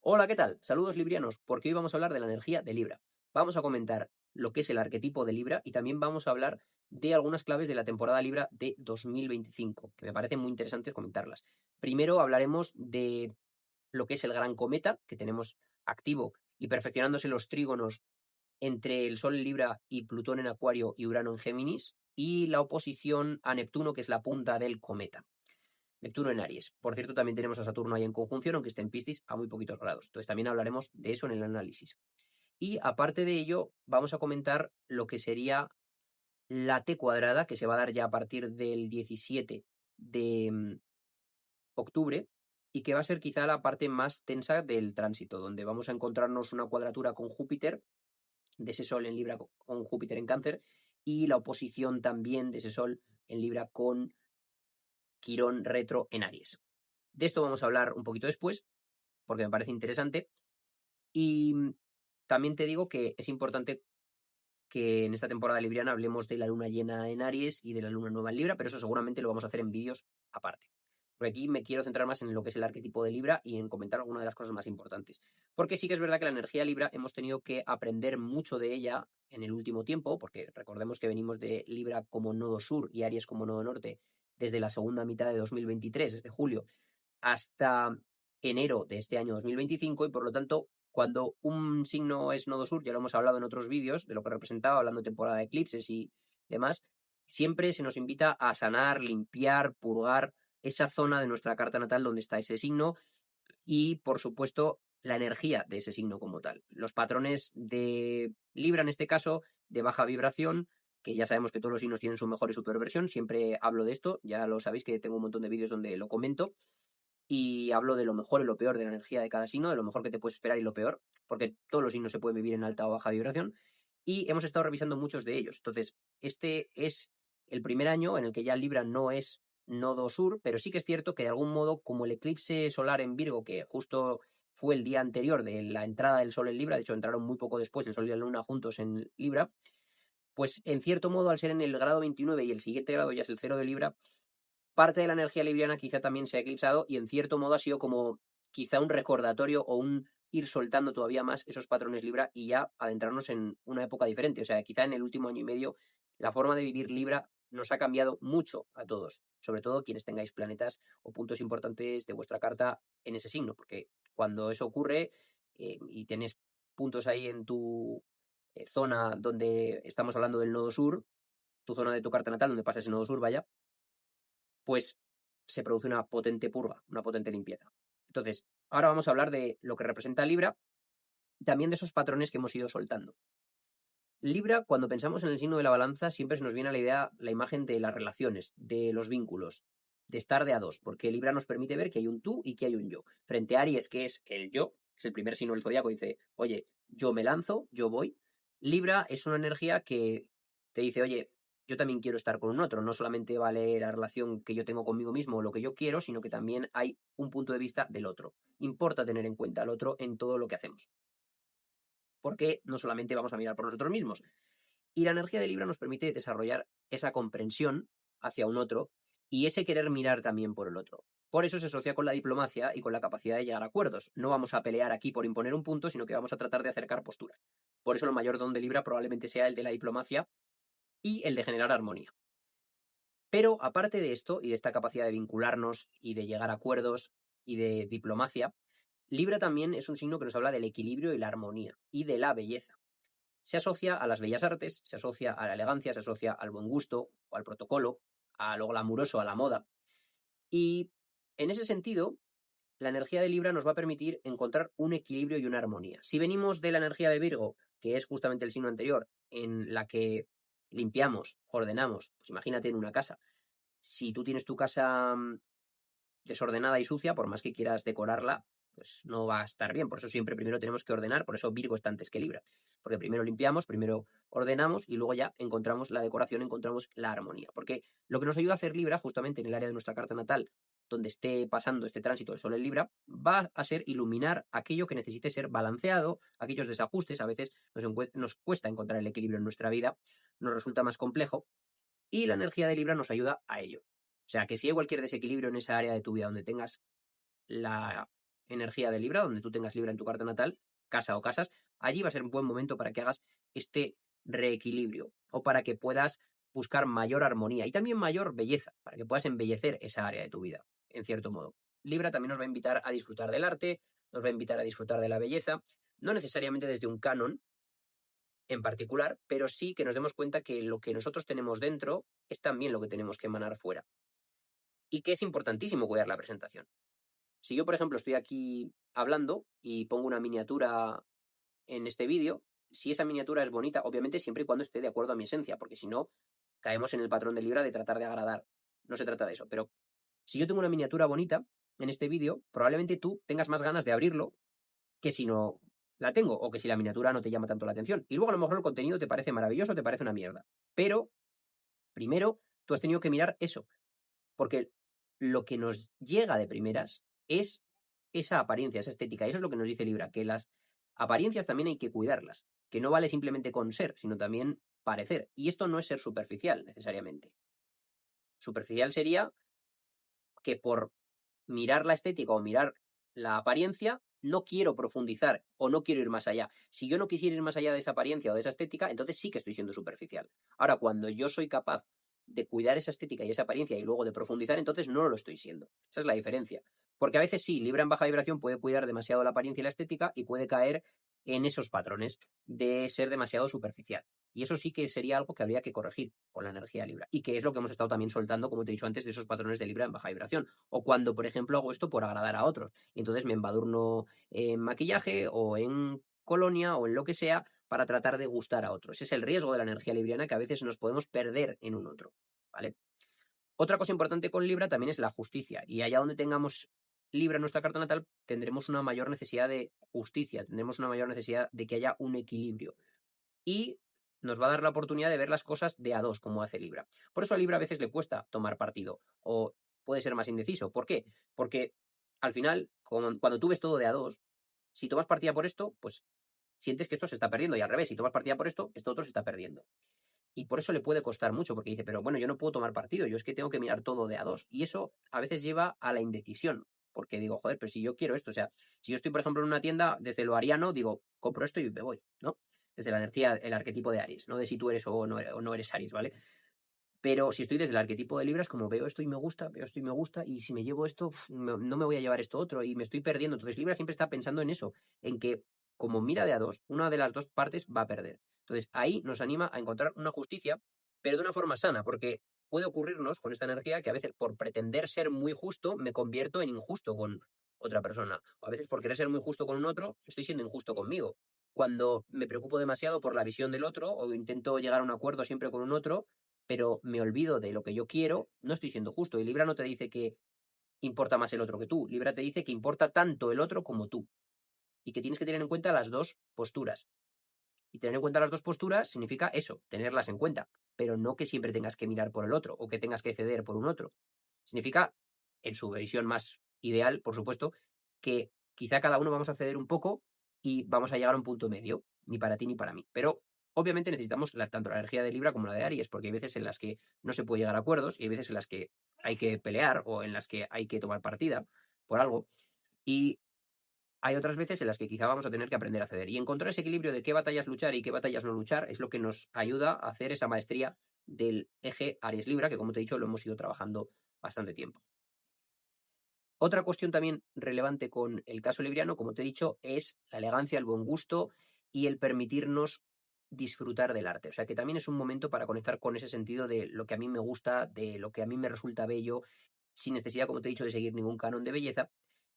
Hola, ¿qué tal? Saludos librianos, porque hoy vamos a hablar de la energía de Libra. Vamos a comentar lo que es el arquetipo de Libra y también vamos a hablar de algunas claves de la temporada Libra de 2025, que me parecen muy interesantes comentarlas. Primero hablaremos de lo que es el gran cometa, que tenemos activo y perfeccionándose los trígonos entre el Sol en Libra y Plutón en Acuario y Urano en Géminis, y la oposición a Neptuno, que es la punta del cometa. Neptuno en Aries. Por cierto, también tenemos a Saturno ahí en conjunción, aunque esté en Piscis a muy poquitos grados. Entonces también hablaremos de eso en el análisis. Y aparte de ello, vamos a comentar lo que sería la T cuadrada, que se va a dar ya a partir del 17 de octubre, y que va a ser quizá la parte más tensa del tránsito, donde vamos a encontrarnos una cuadratura con Júpiter, de ese Sol en Libra con Júpiter en Cáncer, y la oposición también de ese Sol en Libra con Quirón retro en Aries. De esto vamos a hablar un poquito después, porque me parece interesante. Y también te digo que es importante que en esta temporada libriana hablemos de la luna llena en Aries y de la luna nueva en Libra, pero eso seguramente lo vamos a hacer en vídeos aparte. Porque aquí me quiero centrar más en lo que es el arquetipo de Libra y en comentar algunas de las cosas más importantes. Porque sí que es verdad que la energía Libra hemos tenido que aprender mucho de ella en el último tiempo, porque recordemos que venimos de Libra como nodo sur y Aries como nodo norte desde la segunda mitad de 2023, desde julio, hasta enero de este año 2025, y por lo tanto, cuando un signo es nodo sur, ya lo hemos hablado en otros vídeos de lo que representaba, hablando de temporada de eclipses y demás, siempre se nos invita a sanar, limpiar, purgar esa zona de nuestra carta natal donde está ese signo y, por supuesto, la energía de ese signo como tal. Los patrones de Libra, en este caso, de baja vibración, que ya sabemos que todos los signos tienen su mejor y su peor versión, siempre hablo de esto, ya lo sabéis que tengo un montón de vídeos donde lo comento, y hablo de lo mejor y lo peor de la energía de cada signo, de lo mejor que te puedes esperar y lo peor, porque todos los signos se pueden vivir en alta o baja vibración, y hemos estado revisando muchos de ellos. Entonces, este es el primer año en el que ya Libra no es nodo sur, pero sí que es cierto que de algún modo, como el eclipse solar en Virgo, que justo fue el día anterior de la entrada del Sol en Libra, de hecho entraron muy poco después el Sol y la Luna juntos en Libra, pues en cierto modo, al ser en el grado 29 y el siguiente grado ya es el cero de Libra, parte de la energía libriana quizá también se ha eclipsado y en cierto modo ha sido como quizá un recordatorio o un ir soltando todavía más esos patrones Libra y ya adentrarnos en una época diferente. O sea, quizá en el último año y medio la forma de vivir Libra nos ha cambiado mucho a todos, sobre todo quienes tengáis planetas o puntos importantes de vuestra carta en ese signo, porque cuando eso ocurre y tienes puntos ahí en tu zona donde estamos hablando del nodo sur, tu zona de tu carta natal donde pasa ese nodo sur, vaya, pues se produce una potente purga, una potente limpieza. Entonces, ahora vamos a hablar de lo que representa Libra y también de esos patrones que hemos ido soltando. Libra, cuando pensamos en el signo de la balanza, siempre se nos viene a la idea la imagen de las relaciones, de los vínculos, de estar de a dos, porque Libra nos permite ver que hay un tú y que hay un yo. Frente a Aries, que es el yo, que es el primer signo del zodiaco, dice, oye, yo me lanzo, yo voy. Libra es una energía que te dice, oye, yo también quiero estar con un otro, no solamente vale la relación que yo tengo conmigo mismo o lo que yo quiero, sino que también hay un punto de vista del otro. Importa tener en cuenta al otro en todo lo que hacemos, porque no solamente vamos a mirar por nosotros mismos. Y la energía de Libra nos permite desarrollar esa comprensión hacia un otro y ese querer mirar también por el otro. Por eso se asocia con la diplomacia y con la capacidad de llegar a acuerdos. No vamos a pelear aquí por imponer un punto, sino que vamos a tratar de acercar posturas. Por eso el mayor don de Libra probablemente sea el de la diplomacia y el de generar armonía. Pero aparte de esto y de esta capacidad de vincularnos y de llegar a acuerdos y de diplomacia, Libra también es un signo que nos habla del equilibrio y la armonía y de la belleza. Se asocia a las bellas artes, se asocia a la elegancia, se asocia al buen gusto o al protocolo, a lo glamuroso, a la moda. Y en ese sentido, la energía de Libra nos va a permitir encontrar un equilibrio y una armonía. Si venimos de la energía de Virgo, que es justamente el signo anterior, en la que limpiamos, ordenamos, pues imagínate en una casa. Si tú tienes tu casa desordenada y sucia, por más que quieras decorarla, pues no va a estar bien. Por eso siempre primero tenemos que ordenar, por eso Virgo está antes que Libra. Porque primero limpiamos, primero ordenamos y luego ya encontramos la decoración, encontramos la armonía. Porque lo que nos ayuda a hacer Libra, justamente en el área de nuestra carta natal, donde esté pasando este tránsito del Sol en Libra, va a ser iluminar aquello que necesite ser balanceado, aquellos desajustes. A veces nos cuesta encontrar el equilibrio en nuestra vida, nos resulta más complejo y la energía de Libra nos ayuda a ello. O sea, que si hay cualquier desequilibrio en esa área de tu vida donde tengas la energía de Libra, donde tú tengas Libra en tu carta natal, casa o casas, allí va a ser un buen momento para que hagas este reequilibrio o para que puedas buscar mayor armonía y también mayor belleza, para que puedas embellecer esa área de tu vida, en cierto modo. Libra también nos va a invitar a disfrutar del arte, nos va a invitar a disfrutar de la belleza, no necesariamente desde un canon en particular, pero sí que nos demos cuenta que lo que nosotros tenemos dentro es también lo que tenemos que emanar fuera. Y que es importantísimo cuidar la presentación. Si yo, por ejemplo, estoy aquí hablando y pongo una miniatura en este vídeo, si esa miniatura es bonita, obviamente siempre y cuando esté de acuerdo a mi esencia, porque si no, caemos en el patrón de Libra de tratar de agradar. No se trata de eso, pero si yo tengo una miniatura bonita en este vídeo, probablemente tú tengas más ganas de abrirlo que si no la tengo, o que si la miniatura no te llama tanto la atención. Y luego a lo mejor el contenido te parece maravilloso, te parece una mierda. Pero, primero, tú has tenido que mirar eso, porque lo que nos llega de primeras es esa apariencia, esa estética. Y eso es lo que nos dice Libra, que las apariencias también hay que cuidarlas, que no vale simplemente con ser, sino también parecer. Y esto no es ser superficial, necesariamente. Superficial sería que por mirar la estética o mirar la apariencia, no quiero profundizar o no quiero ir más allá. Si yo no quisiera ir más allá de esa apariencia o de esa estética, entonces sí que estoy siendo superficial. Ahora, cuando yo soy capaz de cuidar esa estética y esa apariencia y luego de profundizar, entonces no lo estoy siendo. Esa es la diferencia. Porque a veces sí, Libra en baja vibración puede cuidar demasiado la apariencia y la estética y puede caer en esos patrones de ser demasiado superficial. Y eso sí que sería algo que habría que corregir con la energía Libra. Y que es lo que hemos estado también soltando, como te he dicho antes, de esos patrones de Libra en baja vibración. O cuando, por ejemplo, hago esto por agradar a otros. Y entonces me embadurno en maquillaje o en colonia o en lo que sea para tratar de gustar a otros. Ese es el riesgo de la energía libriana, que a veces nos podemos perder en un otro. ¿Vale? Otra cosa importante con Libra también es la justicia. Y allá donde tengamos Libra en nuestra carta natal, tendremos una mayor necesidad de justicia, tendremos una mayor necesidad de que haya un equilibrio. Y nos va a dar la oportunidad de ver las cosas de a dos, como hace Libra. Por eso a Libra a veces le cuesta tomar partido o puede ser más indeciso. ¿Por qué? Porque al final, cuando tú ves todo de a dos, si tomas partida por esto, pues sientes que esto se está perdiendo, y al revés, si tomas partida por esto otro se está perdiendo. Y por eso le puede costar mucho, porque dice, pero bueno, yo no puedo tomar partido, yo es que tengo que mirar todo de a dos. Y eso a veces lleva a la indecisión, porque digo, joder, pero si yo quiero esto, o sea, si yo estoy, por ejemplo, en una tienda, desde lo ariano, digo, compro esto y me voy, ¿no? Desde la energía, el arquetipo de Aries, no de si tú eres o no eres Aries, ¿vale? Pero si estoy desde el arquetipo de Libra, es como veo esto y me gusta, veo esto y me gusta, y si me llevo esto, no me voy a llevar esto otro, y me estoy perdiendo. Entonces Libra siempre está pensando en eso, en que como mira de a dos, una de las dos partes va a perder. Entonces ahí nos anima a encontrar una justicia, pero de una forma sana, porque puede ocurrirnos con esta energía que a veces por pretender ser muy justo me convierto en injusto con otra persona. O a veces por querer ser muy justo con un otro, estoy siendo injusto conmigo. Cuando me preocupo demasiado por la visión del otro o intento llegar a un acuerdo siempre con un otro, pero me olvido de lo que yo quiero, no estoy siendo justo. Y Libra no te dice que importa más el otro que tú. Libra te dice que importa tanto el otro como tú. Y que tienes que tener en cuenta las dos posturas. Y tener en cuenta las dos posturas significa eso, tenerlas en cuenta. Pero no que siempre tengas que mirar por el otro o que tengas que ceder por un otro. Significa, en su visión más ideal, por supuesto, que quizá cada uno vamos a ceder un poco y vamos a llegar a un punto medio, ni para ti ni para mí. Pero obviamente necesitamos tanto la energía de Libra como la de Aries, porque hay veces en las que no se puede llegar a acuerdos y hay veces en las que hay que pelear o en las que hay que tomar partida por algo. Y hay otras veces en las que quizá vamos a tener que aprender a ceder. Y encontrar ese equilibrio de qué batallas luchar y qué batallas no luchar es lo que nos ayuda a hacer esa maestría del eje Aries-Libra, que como te he dicho lo hemos ido trabajando bastante tiempo. Otra cuestión también relevante con el caso libriano, como te he dicho, es la elegancia, el buen gusto y el permitirnos disfrutar del arte. O sea que también es un momento para conectar con ese sentido de lo que a mí me gusta, de lo que a mí me resulta bello, sin necesidad, como te he dicho, de seguir ningún canon de belleza,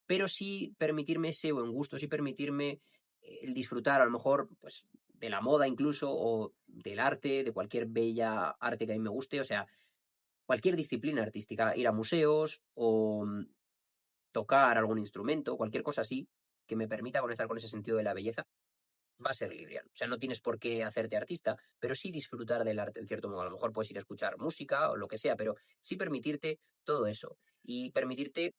pero sí permitirme ese buen gusto, sí permitirme el disfrutar a lo mejor pues de la moda incluso o del arte, de cualquier bella arte que a mí me guste, o sea, cualquier disciplina artística, ir a museos o tocar algún instrumento, cualquier cosa así que me permita conectar con ese sentido de la belleza, va a ser libriano. O sea, no tienes por qué hacerte artista, pero sí disfrutar del arte en cierto modo. A lo mejor puedes ir a escuchar música o lo que sea, pero sí permitirte todo eso y permitirte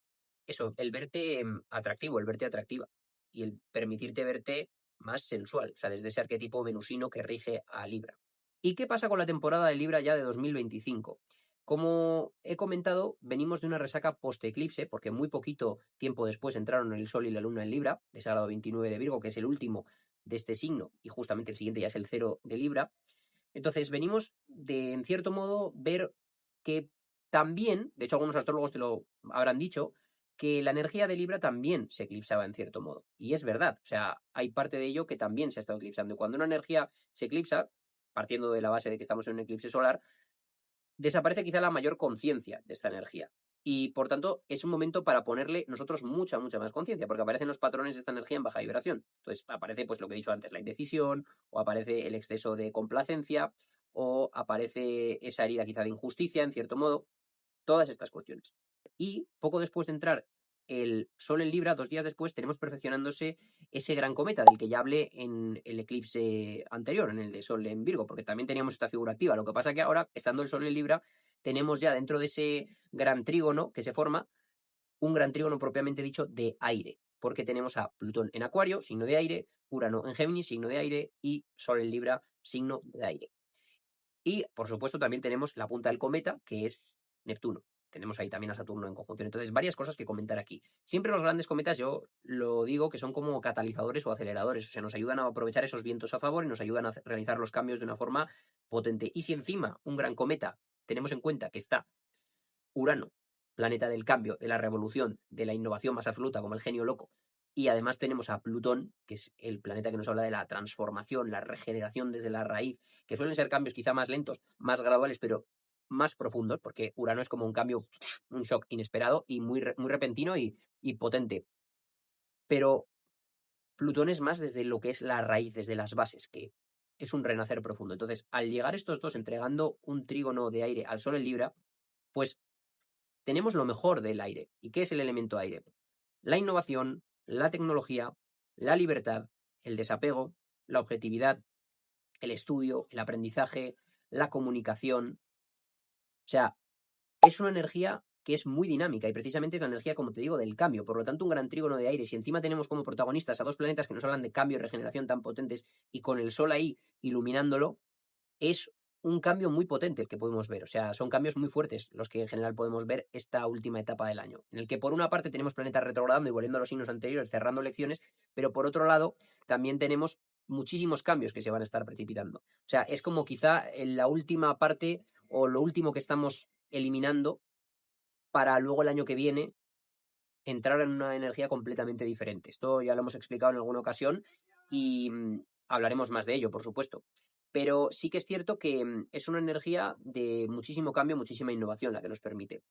eso, el verte atractivo, el verte atractiva y el permitirte verte más sensual, o sea, desde ese arquetipo venusino que rige a Libra. ¿Y qué pasa con la temporada de Libra ya de 2025? Como he comentado, venimos de una resaca post-eclipse, porque muy poquito tiempo después entraron el Sol y la Luna en Libra, de ese grado 29 de Virgo, que es el último de este signo, y justamente el siguiente ya es el cero de Libra. Entonces, venimos de, en cierto modo, ver que también, de hecho algunos astrólogos te lo habrán dicho, que la energía de Libra también se eclipsaba en cierto modo. Y es verdad, o sea, hay parte de ello que también se ha estado eclipsando. Y cuando una energía se eclipsa, partiendo de la base de que estamos en un eclipse solar, desaparece quizá la mayor conciencia de esta energía. Y por tanto, es un momento para ponerle nosotros mucha más conciencia, porque aparecen los patrones de esta energía en baja vibración. Entonces, aparece, pues lo que he dicho antes, la indecisión, o aparece el exceso de complacencia, o aparece esa herida quizá de injusticia, en cierto modo, todas estas cuestiones. Y poco después de entrar el Sol en Libra, 2 días después, tenemos perfeccionándose ese gran cometa del que ya hablé en el eclipse anterior, en el de Sol en Virgo, porque también teníamos esta figura activa. Lo que pasa que ahora, estando el Sol en Libra, tenemos ya dentro de ese gran trígono que se forma, un gran trígono propiamente dicho de aire, porque tenemos a Plutón en Acuario, signo de aire, Urano en Géminis, signo de aire, y Sol en Libra, signo de aire. Y, por supuesto, también tenemos la punta del cometa, que es Neptuno. Tenemos ahí también a Saturno en conjunción. Entonces, varias cosas que comentar aquí. Siempre los grandes cometas, yo lo digo, que son como catalizadores o aceleradores. O sea, nos ayudan a aprovechar esos vientos a favor y nos ayudan a realizar los cambios de una forma potente. Y si encima un gran cometa tenemos en cuenta que está Urano, planeta del cambio, de la revolución, de la innovación más absoluta, como el genio loco, y además tenemos a Plutón, que es el planeta que nos habla de la transformación, la regeneración desde la raíz, que suelen ser cambios quizá más lentos, más graduales, pero más profundos, porque Urano es como un cambio, un shock inesperado y muy repentino y potente. Pero Plutón es más desde lo que es la raíz, desde las bases, que es un renacer profundo. Entonces, al llegar estos dos entregando un trígono de aire al Sol en Libra, pues tenemos lo mejor del aire. ¿Y qué es el elemento aire? La innovación, la tecnología, la libertad, el desapego, la objetividad, el estudio, el aprendizaje, la comunicación. O sea, es una energía que es muy dinámica y precisamente es la energía, como te digo, del cambio. Por lo tanto, un gran trígono de aire. Si encima tenemos como protagonistas a dos planetas que nos hablan de cambio y regeneración tan potentes y con el Sol ahí iluminándolo, es un cambio muy potente el que podemos ver. O sea, son cambios muy fuertes los que en general podemos ver esta última etapa del año, en el que por una parte tenemos planetas retrogradando y volviendo a los signos anteriores, cerrando lecciones, pero por otro lado también tenemos muchísimos cambios que se van a estar precipitando. O sea, es como quizá en la última parte o lo último que estamos eliminando para luego el año que viene entrar en una energía completamente diferente. Esto ya lo hemos explicado en alguna ocasión y hablaremos más de ello, por supuesto. Pero sí que es cierto que es una energía de muchísimo cambio, muchísima innovación la que nos permite.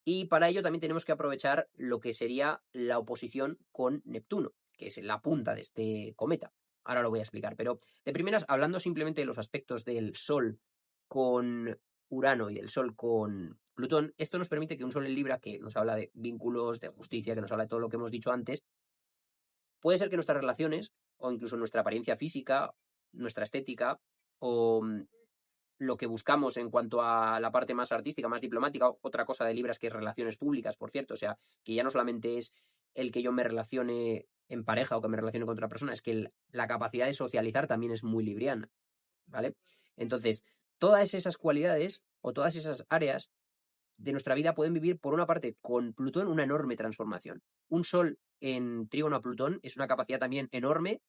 Y para ello también tenemos que aprovechar lo que sería la oposición con Neptuno, que es la punta de este cometa. Ahora lo voy a explicar, pero de primeras, hablando simplemente de los aspectos del Sol con Urano y del Sol con Plutón, esto nos permite que un Sol en Libra, que nos habla de vínculos, de justicia, que nos habla de todo lo que hemos dicho antes, puede ser que nuestras relaciones, o incluso nuestra apariencia física, nuestra estética, o lo que buscamos en cuanto a la parte más artística, más diplomática, otra cosa de Libra es que es relaciones públicas, por cierto, o sea, que ya no solamente es el que yo me relacione en pareja o que me relacione con otra persona, es que la capacidad de socializar también es muy libriana, ¿vale? Entonces, todas esas cualidades o todas esas áreas de nuestra vida pueden vivir, por una parte, con Plutón una enorme transformación. Un Sol en trígono a Plutón es una capacidad también enorme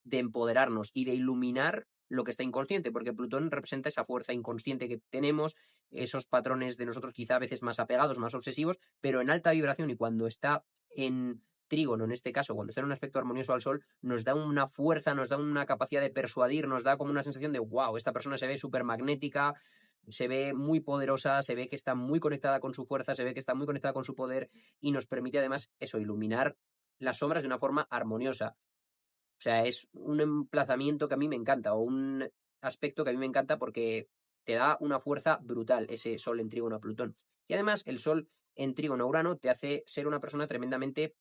de empoderarnos y de iluminar lo que está inconsciente, porque Plutón representa esa fuerza inconsciente que tenemos, esos patrones de nosotros quizá a veces más apegados, más obsesivos, pero en alta vibración y cuando está en trígono, en este caso, cuando está en un aspecto armonioso al Sol, nos da una fuerza, nos da una capacidad de persuadir, nos da como una sensación de wow, esta persona se ve súper magnética, se ve muy poderosa, se ve que está muy conectada con su fuerza, se ve que está muy conectada con su poder y nos permite además eso, iluminar las sombras de una forma armoniosa. O sea, es un emplazamiento que a mí me encanta, o un aspecto que a mí me encanta porque te da una fuerza brutal ese Sol en trígono a Plutón. Y además, el Sol en trígono a Urano te hace ser una persona tremendamente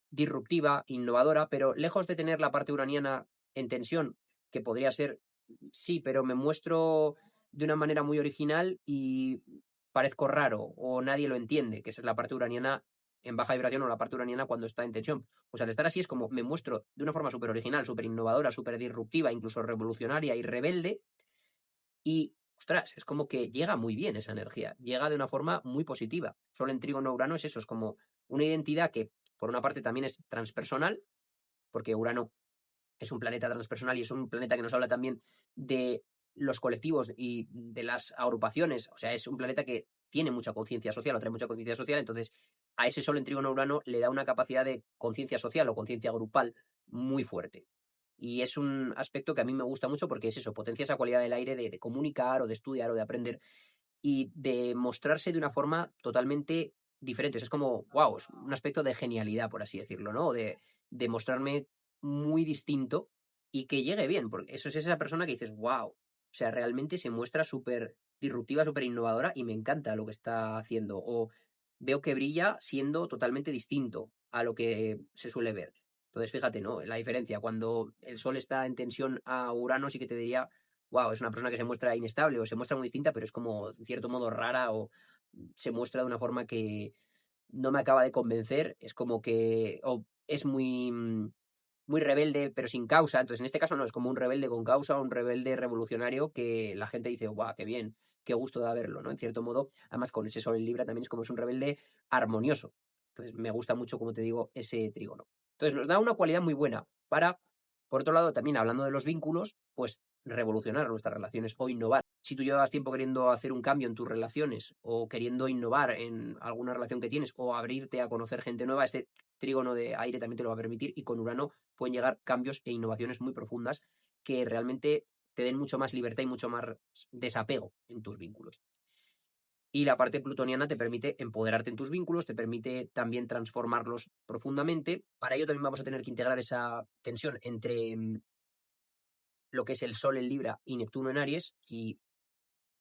disruptiva, innovadora, pero lejos de tener la parte uraniana en tensión, que podría ser, sí, pero me muestro de una manera muy original y parezco raro o nadie lo entiende, que esa es la parte uraniana en baja vibración o la parte uraniana cuando está en tensión. O sea, al estar así es como me muestro de una forma súper original, súper innovadora, súper disruptiva, incluso revolucionaria y rebelde, y ostras, es como que llega muy bien esa energía, llega de una forma muy positiva. Sol en Trígono Urano es eso, es como una identidad que por una parte también es transpersonal, porque Urano es un planeta transpersonal y es un planeta que nos habla también de los colectivos y de las agrupaciones. O sea, es un planeta que tiene mucha conciencia social, o trae mucha conciencia social, entonces a ese Sol en Trígono Urano le da una capacidad de conciencia social o conciencia grupal muy fuerte. Y es un aspecto que a mí me gusta mucho porque es eso, potencia esa cualidad del aire de comunicar o de estudiar o de aprender y de mostrarse de una forma totalmente diferente. O sea, es como, wow, es un aspecto de genialidad, por así decirlo, ¿no? De mostrarme muy distinto y que llegue bien, porque eso es esa persona que dices, wow, o sea, realmente se muestra súper disruptiva, súper innovadora y me encanta lo que está haciendo. O veo que brilla siendo totalmente distinto a lo que se suele ver. Entonces, fíjate, ¿no? La diferencia. Cuando el Sol está en tensión a Urano, sí que te diría, wow, es una persona que se muestra inestable o se muestra muy distinta, pero es como, en cierto modo, rara o se muestra de una forma que no me acaba de convencer. Es como que o es muy, muy rebelde, pero sin causa. Entonces, en este caso no, es como un rebelde con causa, un rebelde revolucionario que la gente dice, guau, qué bien, qué gusto de verlo, ¿no? En cierto modo, además con ese Sol en Libra también es como es un rebelde armonioso. Entonces, me gusta mucho, como te digo, ese trígono. Entonces, nos da una cualidad muy buena para, por otro lado, también hablando de los vínculos, pues revolucionar nuestras relaciones o innovar. Si tú llevas tiempo queriendo hacer un cambio en tus relaciones o queriendo innovar en alguna relación que tienes o abrirte a conocer gente nueva, este trígono de aire también te lo va a permitir y con Urano pueden llegar cambios e innovaciones muy profundas que realmente te den mucho más libertad y mucho más desapego en tus vínculos. Y la parte plutoniana te permite empoderarte en tus vínculos, te permite también transformarlos profundamente. Para ello también vamos a tener que integrar esa tensión entre lo que es el Sol en Libra y Neptuno en Aries y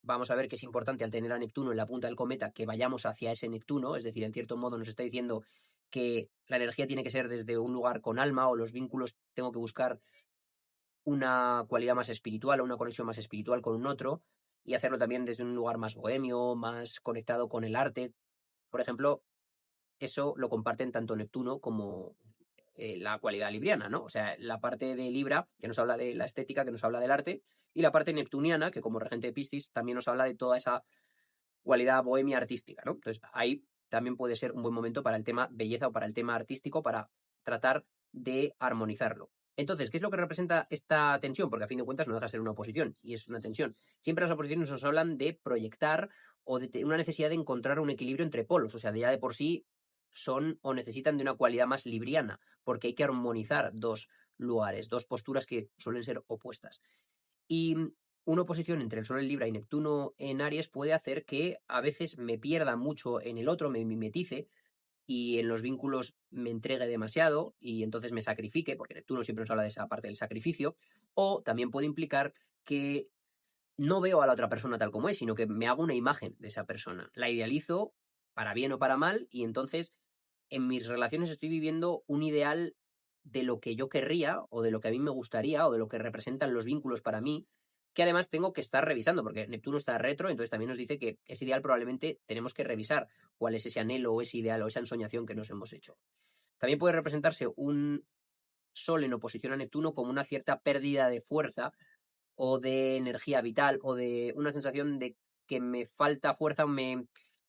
vamos a ver que es importante al tener a Neptuno en la punta del cometa que vayamos hacia ese Neptuno, es decir, en cierto modo nos está diciendo que la energía tiene que ser desde un lugar con alma o los vínculos tengo que buscar una cualidad más espiritual o una conexión más espiritual con un otro y hacerlo también desde un lugar más bohemio, más conectado con el arte. Por ejemplo, eso lo comparten tanto Neptuno como la cualidad libriana, ¿no? O sea, la parte de Libra, que nos habla de la estética, que nos habla del arte, y la parte neptuniana, que como regente de Piscis también nos habla de toda esa cualidad bohemia artística, ¿no? Entonces, ahí también puede ser un buen momento para el tema belleza o para el tema artístico, para tratar de armonizarlo. Entonces, ¿qué es lo que representa esta tensión? Porque a fin de cuentas no deja de ser una oposición y es una tensión. Siempre las oposiciones nos hablan de proyectar o de una necesidad de encontrar un equilibrio entre polos, o sea, de ya de por sí son o necesitan de una cualidad más libriana, porque hay que armonizar dos lugares, dos posturas que suelen ser opuestas. Y una oposición entre el Sol en Libra y Neptuno en Aries puede hacer que a veces me pierda mucho en el otro, me mimetice y en los vínculos me entregue demasiado y entonces me sacrifique, porque Neptuno siempre nos habla de esa parte del sacrificio, o también puede implicar que no veo a la otra persona tal como es, sino que me hago una imagen de esa persona. La idealizo para bien o para mal y entonces en mis relaciones estoy viviendo un ideal de lo que yo querría o de lo que a mí me gustaría o de lo que representan los vínculos para mí, que además tengo que estar revisando, porque Neptuno está retro, entonces también nos dice que ese ideal probablemente tenemos que revisar cuál es ese anhelo o ese ideal o esa ensoñación que nos hemos hecho. También puede representarse un Sol en oposición a Neptuno como una cierta pérdida de fuerza o de energía vital o de una sensación de que me falta fuerza, me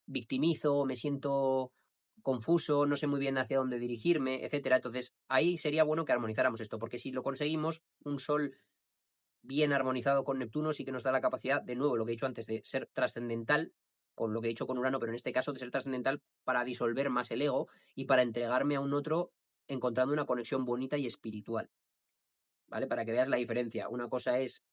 victimizo, me siento confuso, no sé muy bien hacia dónde dirigirme, etcétera. Entonces, ahí sería bueno que armonizáramos esto, porque si lo conseguimos, un Sol bien armonizado con Neptuno sí que nos da la capacidad, de nuevo, lo que he dicho antes, de ser trascendental, con lo que he dicho con Urano, pero en este caso de ser trascendental para disolver más el ego y para entregarme a un otro encontrando una conexión bonita y espiritual, ¿vale? Para que veas la diferencia. Una cosa es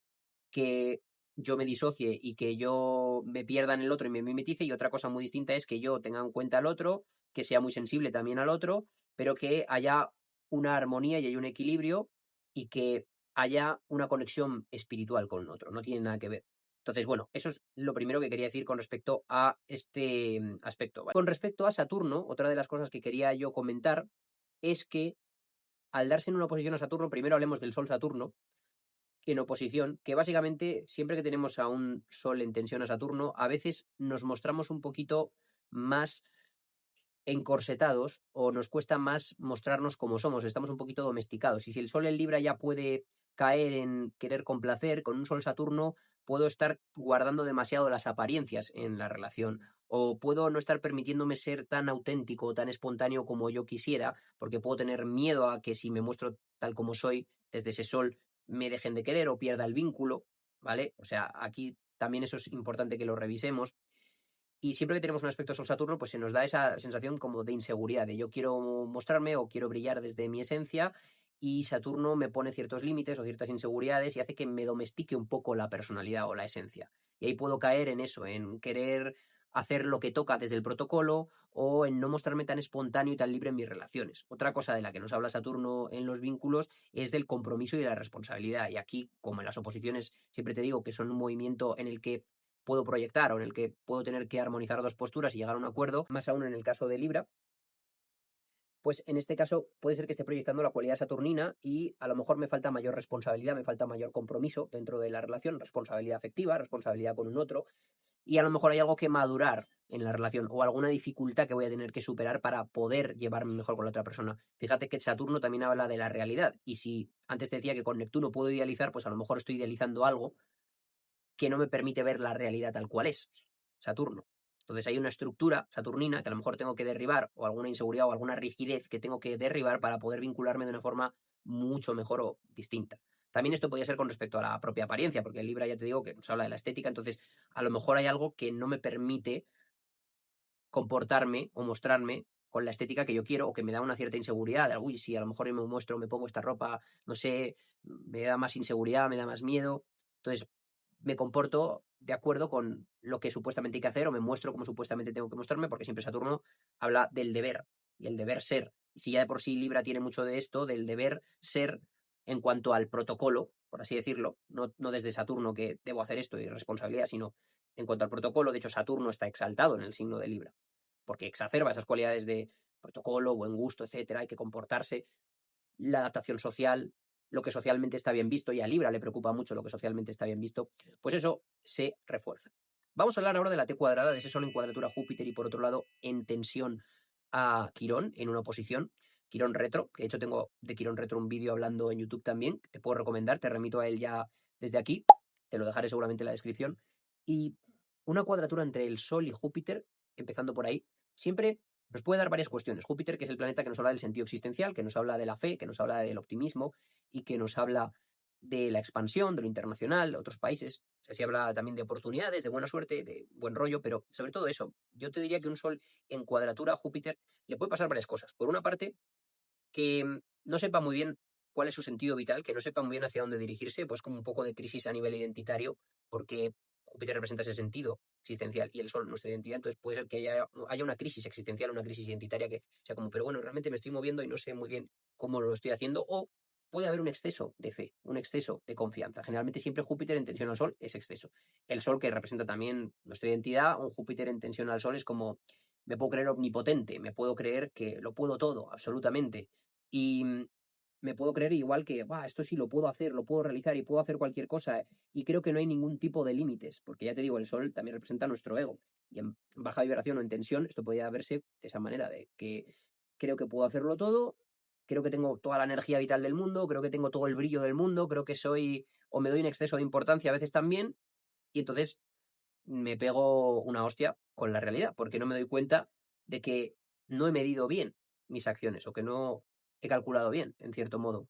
que yo me disocie y que yo me pierda en el otro y me mimetice, y otra cosa muy distinta es que yo tenga en cuenta al otro, que sea muy sensible también al otro, pero que haya una armonía y haya un equilibrio y que haya una conexión espiritual con el otro, no tiene nada que ver. Entonces, bueno, eso es lo primero que quería decir con respecto a este aspecto. ¿Vale? Con respecto a Saturno, otra de las cosas que quería yo comentar es que al darse en una posición a Saturno, primero hablemos del Sol Saturno, en oposición, que básicamente siempre que tenemos a un Sol en tensión a Saturno, a veces nos mostramos un poquito más encorsetados o nos cuesta más mostrarnos como somos, estamos un poquito domesticados. Y si el Sol en Libra ya puede caer en querer complacer. Con un Sol Saturno puedo estar guardando demasiado las apariencias en la relación, o puedo no estar permitiéndome ser tan auténtico o tan espontáneo como yo quisiera, porque puedo tener miedo a que si me muestro tal como soy desde ese Sol me dejen de querer o pierda el vínculo, ¿vale? O sea, aquí también eso es importante que lo revisemos. Y siempre que tenemos un aspecto Sol-Saturno, pues se nos da esa sensación como de inseguridad, de yo quiero mostrarme o quiero brillar desde mi esencia, y Saturno me pone ciertos límites o ciertas inseguridades y hace que me domestique un poco la personalidad o la esencia. Y ahí puedo caer en eso, en querer hacer lo que toca desde el protocolo o en no mostrarme tan espontáneo y tan libre en mis relaciones. Otra cosa de la que nos habla Saturno en los vínculos es del compromiso y de la responsabilidad. Y aquí, como en las oposiciones, siempre te digo que son un movimiento en el que puedo proyectar o en el que puedo tener que armonizar dos posturas y llegar a un acuerdo, más aún en el caso de Libra, pues en este caso puede ser que esté proyectando la cualidad saturnina y a lo mejor me falta mayor responsabilidad, me falta mayor compromiso dentro de la relación, responsabilidad afectiva, responsabilidad con un otro, y a lo mejor hay algo que madurar en la relación o alguna dificultad que voy a tener que superar para poder llevarme mejor con la otra persona. Fíjate que Saturno también habla de la realidad, y si antes te decía que con Neptuno puedo idealizar, pues a lo mejor estoy idealizando algo que no me permite ver la realidad tal cual es, Saturno. Entonces hay una estructura saturnina que a lo mejor tengo que derribar, o alguna inseguridad o alguna rigidez que tengo que derribar para poder vincularme de una forma mucho mejor o distinta. También esto podría ser con respecto a la propia apariencia, porque el Libra ya te digo que nos habla de la estética, entonces a lo mejor hay algo que no me permite comportarme o mostrarme con la estética que yo quiero, o que me da una cierta inseguridad. Uy, si a lo mejor yo me muestro, me pongo esta ropa, no sé, me da más inseguridad, me da más miedo. Entonces, me comporto de acuerdo con lo que supuestamente hay que hacer, o me muestro como supuestamente tengo que mostrarme, porque siempre Saturno habla del deber y el deber ser. Y si ya de por sí Libra tiene mucho de esto, del deber ser en cuanto al protocolo, por así decirlo, no desde Saturno que debo hacer esto y responsabilidad, sino en cuanto al protocolo. De hecho, Saturno está exaltado en el signo de Libra, porque exacerba esas cualidades de protocolo, buen gusto, etcétera, hay que comportarse, la adaptación social, lo que socialmente está bien visto, y a Libra le preocupa mucho lo que socialmente está bien visto, pues eso se refuerza. Vamos a hablar ahora de la T cuadrada, de ese Sol en cuadratura a Júpiter y por otro lado en tensión a Quirón, en una oposición, Quirón retro, que de hecho tengo de Quirón retro un vídeo hablando en YouTube también, que te puedo recomendar, te remito a él ya desde aquí, te lo dejaré seguramente en la descripción. Y una cuadratura entre el Sol y Júpiter, empezando por ahí, siempre nos puede dar varias cuestiones. Júpiter, que es el planeta que nos habla del sentido existencial, que nos habla de la fe, que nos habla del optimismo y que nos habla de la expansión, de lo internacional, de otros países. O sea, se habla también de oportunidades, de buena suerte, de buen rollo, pero sobre todo eso, yo te diría que un Sol en cuadratura a Júpiter le puede pasar varias cosas. Por una parte, que no sepa muy bien cuál es su sentido vital, que no sepa muy bien hacia dónde dirigirse, pues como un poco de crisis a nivel identitario, porque Júpiter representa ese sentido existencial y el Sol nuestra identidad. Entonces puede ser que haya una crisis existencial, una crisis identitaria que sea como, pero bueno, realmente me estoy moviendo y no sé muy bien cómo lo estoy haciendo, o puede haber un exceso de fe, un exceso de confianza. Generalmente siempre Júpiter en tensión al Sol es exceso. El Sol, que representa también nuestra identidad, un Júpiter en tensión al Sol es como, me puedo creer omnipotente, me puedo creer que lo puedo todo, absolutamente. Y me puedo creer igual que, esto sí lo puedo hacer, lo puedo realizar y puedo hacer cualquier cosa. Y creo que no hay ningún tipo de límites, porque ya te digo, el Sol también representa nuestro ego. Y en baja vibración o en tensión, esto podría verse de esa manera, de que creo que puedo hacerlo todo, creo que tengo toda la energía vital del mundo, creo que tengo todo el brillo del mundo, creo que soy, o me doy un exceso de importancia a veces también, y entonces me pego una hostia con la realidad, porque no me doy cuenta de que no he medido bien mis acciones o que no he calculado bien, en cierto modo.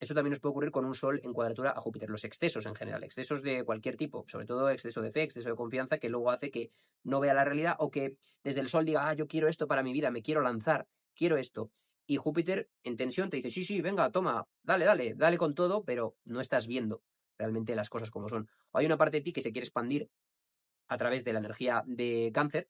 Eso también nos puede ocurrir con un Sol en cuadratura a Júpiter. Los excesos en general, excesos de cualquier tipo, sobre todo exceso de fe, exceso de confianza, que luego hace que no vea la realidad, o que desde el Sol diga, yo quiero esto para mi vida, me quiero lanzar, quiero esto. Y Júpiter en tensión te dice, sí, sí, venga, toma, dale, dale, dale con todo, pero no estás viendo realmente las cosas como son. O hay una parte de ti que se quiere expandir a través de la energía de Cáncer,